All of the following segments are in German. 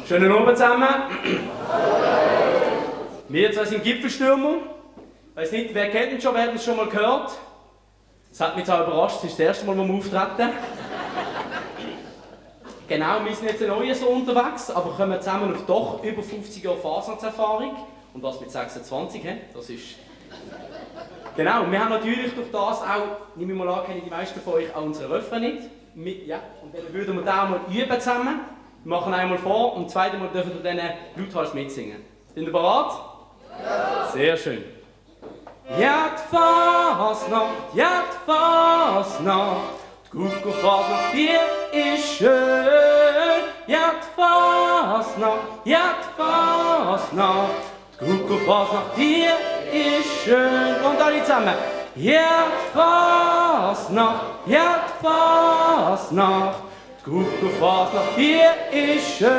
Schönen Abend zusammen. Wir zwei sind Gipfelstürmer. Ich weiss nicht, wer kennt ihn schon, wer hat ihn schon mal gehört? Das hat mich jetzt auch überrascht, das ist das erste Mal, wo wir auftreten. Genau, wir sind jetzt ein neues so unterwegs, aber kommen zusammen auf doch über 50 Jahre Fasnachtserfahrung. Und das mit 26, das ist... Genau, wir haben natürlich durch das auch, nehme ich mal an, kennen die meisten von euch auch unseren Refrain nicht. Ja, und dann würden wir den auch mal üben zusammen. Wir machen einmal vor und zweite Mal dürfen wir dann lauthals mitsingen. Sind ihr bereit? Ja! Sehr schön. Ja, die Fasnacht, ja, die Fasnacht, die Kuckuckfasnacht, die ist schön. Ja, die Fasnacht, ja, die Fasnacht, die Kuckuckfasnacht, die ist schön. Und alle zusammen. Ja, die Fasnacht, ja, die Fasnacht, die Kuckuckfasnacht, die ist schön.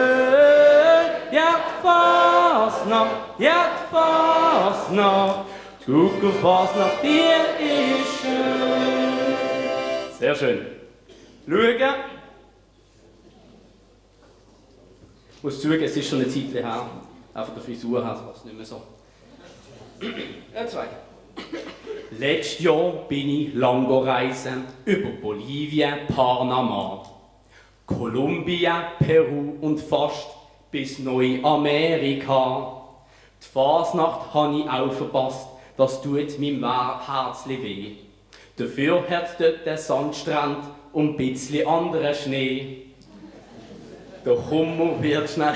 Ja, die Fasnacht, ja, die Fasnacht, die Kuckuckfasnacht, die ist schön. Sehr schön. Schauen. Ich muss zugeben, es ist schon eine Zeit her. Auch von der Frisur her war es nicht mehr so. Ja, zwei. Letztes Jahr bin ich lang reisen über Bolivien, Panama, Kolumbien, Peru und fast bis Neuamerika. Die Fasnacht habe ich auch verpasst, das tut meinem Herzli weh. Dafür hat's dort den Sandstrand und ein bisschen anderen Schnee. Der Kummer wird schnell...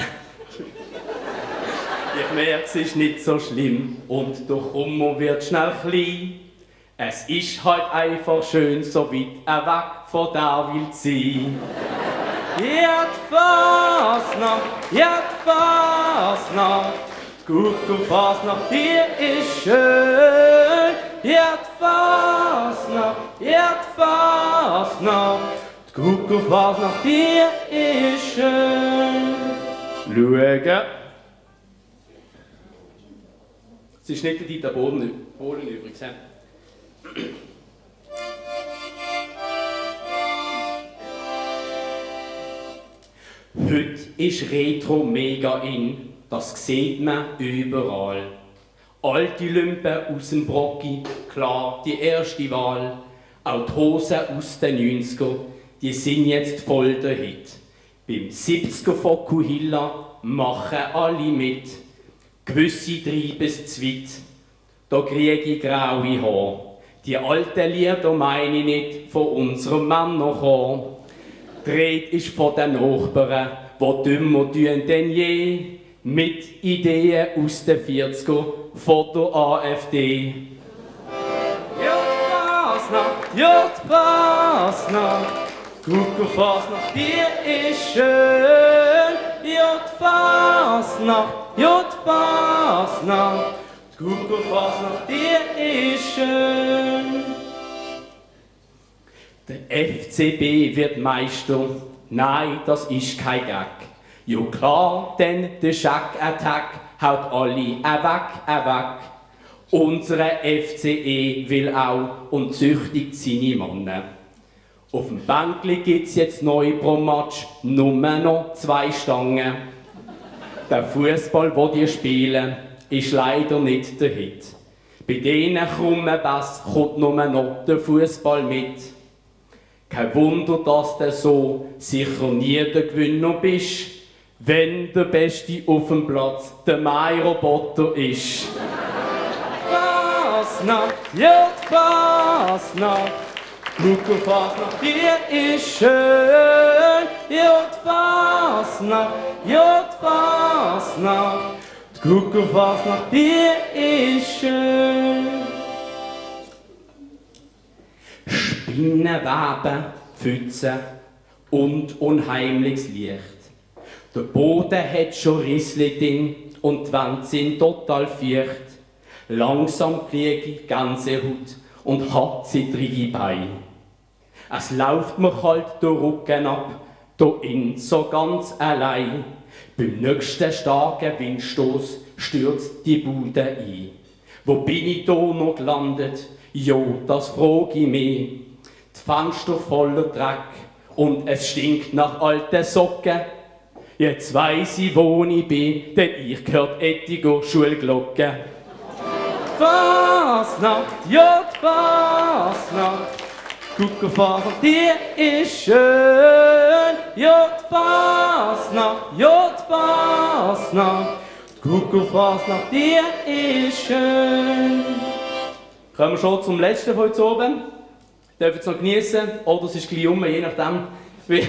Ich merke, es ist nicht so schlimm und der Kummer wird schnell klein. Es ist halt einfach schön, so weit weg von der Welt sein. Ja, die Fasnacht, ja, die Fasnacht, die Kuckuckfasnacht, die ist schön. Ja, die Fasnacht, ja, die Fasnacht, die Kuckuckfasnacht, die ist schön. Schauen. Es ist nicht der Dieter Bohlen übrigens. Heute ist Retro mega in, das sieht man überall. Alte Lümpen aus dem Brocki, klar, die erste Wahl. Auch die Hosen aus den 90er, die sind jetzt voll der Hit. Beim 70er von Kuhilla machen alle mit. Gewisse treiben es zu weit, da kriege ich graue Haare. Die alten Lieder meine ich nicht von unserem Männerchor. Dreht ist von den Nachbarn, die dümmer tun denn je, mit Ideen aus den 40er von der AfD. Ja, die Fasnacht, ja, die Fasnacht, die Kuckuckfasnacht, die ist schön. Ja, die Fasnacht, ja, die Fasnacht, die Kuckuckfasnacht, die ist schön. Der FCB wird Meister, nein, das ist kein Gag. Ja klar, denn der Shack-Attack haut alle weg. Unsere FCE will auch und züchtigt seine Männer. Auf dem Bänkli gibt's jetzt neu pro Match nur noch 2 Stangen. Der Fußball, den die spielen, ist leider nicht der Hit. Bei diesen krummen Bass kommt nur noch der Fußball mit. Kein Wunder, dass du so sicher nie der Gewinner bist, wenn der Beste auf dem Platz der Mai-Roboter ist. Fasnacht, ja, die Fasnacht, die Kuckuckfasnacht, die ist schön. Ja, die Fasnacht, ja, die Fasnacht, die Kuckuckfasnacht, die ist schön. Spinnen, Weben, Pfützen und unheimliches Licht. Der Boden hat schon Rissli drin und die Wände sind total feucht. Langsam kriege ich ganze Haut und hat zittrige Beine. Es läuft mir kalt der Rücken ab, da in so ganz allein. Beim nächsten starken Windstoß stürzt die Bude ein. Wo bin ich da noch gelandet? Jo, das frag ich mich. Die Fenster voller Dreck und es stinkt nach alten Socken. Jetzt weiss ich, wo ich bin, denn ich gehört Ettigo Schulglocke. Fasnacht, ja die Fasnacht, Kuckuckfasnacht, die ist schön. Ja die Fasnacht, ja die Fasnacht, die Kuckuckfasnacht, die ist schön. Kommen wir schon zum letzten von heute oben. Dürfen es noch genießen, oder es ist gleich um, je nachdem, wie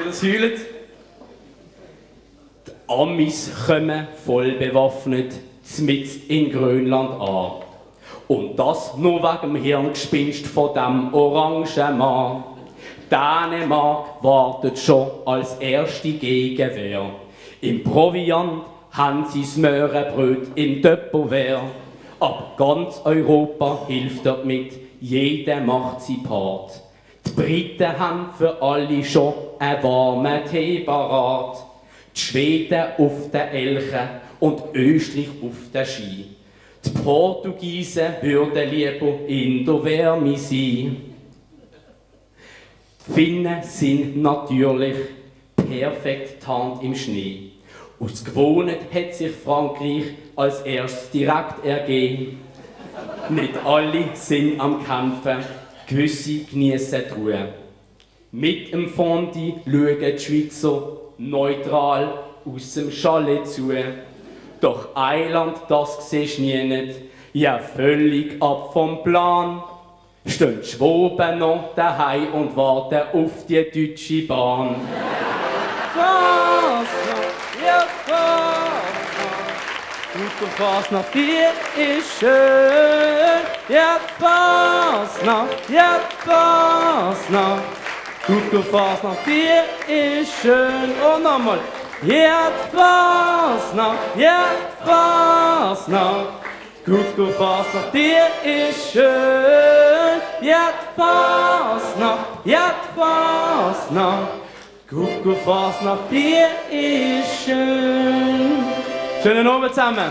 das heult. Die Amis kommen voll bewaffnet mitten in Grönland an. Und das nur wegen dem Hirngespinst von dem orangen Mann. Dänemark wartet schon als erste Gegenwehr. Im Proviant haben sie das Möhrenbrot im Tupperware. Aber ganz Europa hilft dort mit, jeder macht sein Part. Die Briten haben für alle schon einen warmen Tee parat. Die Schweden auf den Elchen und Österreich auf den Ski. Die Portugiesen würden lieber in der Wärme sein. Die Finnen sind natürlich perfekt getarnt im Schnee. Aus Gewohnheit hat sich Frankreich als erstes direkt ergeben. Nicht alle sind am Kämpfen, gewisse geniessen die Ruhe. Mit dem Fondue schauen die Schweizer neutral aus dem Chalet zu. Doch Eiland, das siehst du nie nicht, ja völlig ab vom Plan. Stehen die Schwaben noch daheim und warten auf die deutsche Bahn. Fasnacht, ja Fasnacht, Kuckuckfasnacht, die ist schön. Ja Fasnacht, ja Fasnacht, Kuckuckfasnacht, die ist schön. Und nochmal. Ja Fasnacht, ja Fasnacht, Kuckuckfasnacht, die ist schön. Ja Fasnacht, ja Fasnacht, Kuckuckfasnacht, die ist schön. Schönen Abend zusammen.